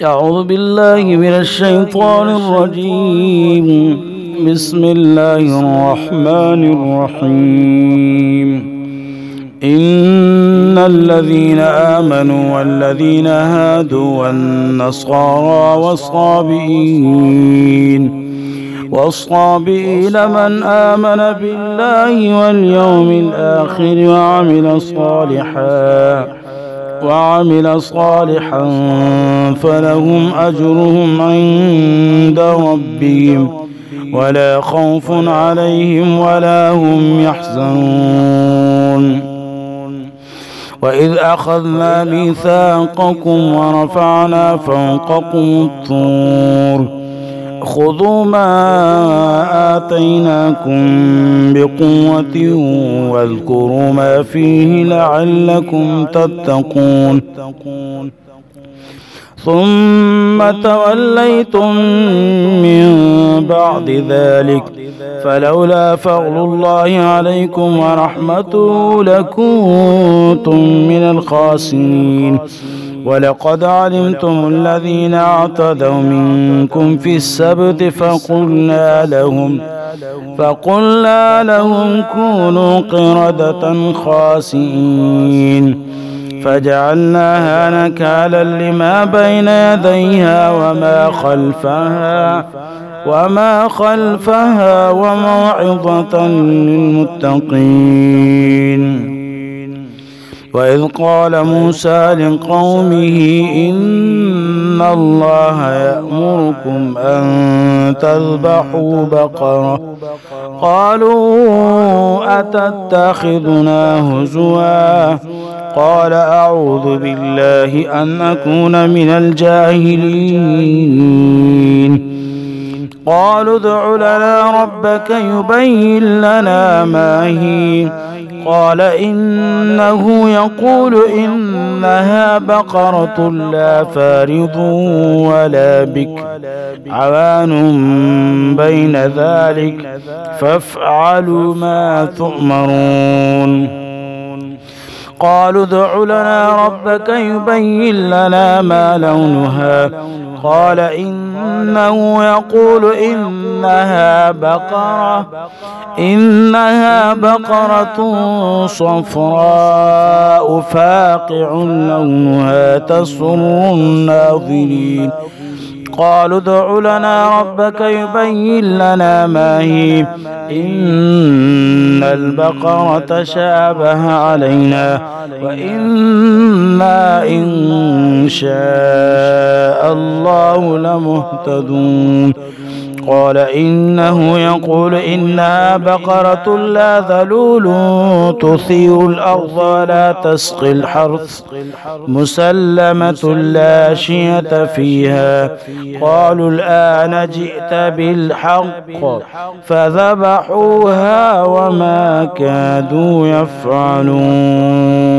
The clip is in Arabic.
أعوذ بالله من الشيطان الرجيم. بسم الله الرحمن الرحيم. إن الذين آمنوا والذين هادوا والنصارى والصابئين من آمن بالله واليوم الآخر وعمل صالحا فلهم أجرهم عند ربهم ولا خوف عليهم ولا هم يحزنون. وإذ أخذنا ميثاقكم ورفعنا فوقكم الطور خذوا ما آتيناكم بقوة واذكروا ما فيه لعلكم تتقون. ثم توليتم من بعد ذلك فلولا فضل الله عليكم ورحمته لكنتم من الخاسرين. ولقد علمتم الذين اعتدوا منكم في السبت فقلنا لهم كونوا قردة خاسئين فجعلناها نكالا لما بين يديها وما خلفها وموعظة للمتقين. وإذ قال موسى لقومه إن الله يأمركم أن تذبحوا بقرة قالوا أتتخذنا هزوا قال أعوذ بالله أن أكون من الجاهلين. قالوا ادع لنا ربك يبين لنا ما هي قال إنه يقول إنها بقرة لا فارض ولا بكر عوان بين ذلك فافعلوا ما تؤمرون. قالوا ادع لنا ربك يبين لنا ما لونها قال إنه يقول إنها بقرة صفراء فاقع لونها تسر الناظرين. قالوا ادع لنا ربك يبين لنا ما هي إن البقرة شابه علينا وإنا إن شاء الله لمهتدون. قال إنه يقول إنها بقرة لا ذلول تثير الأرض ولا تسقي الحرث مسلمة لا شية فيها. قالوا الآن جئت بالحق فذبحوها وما كادوا يفعلون.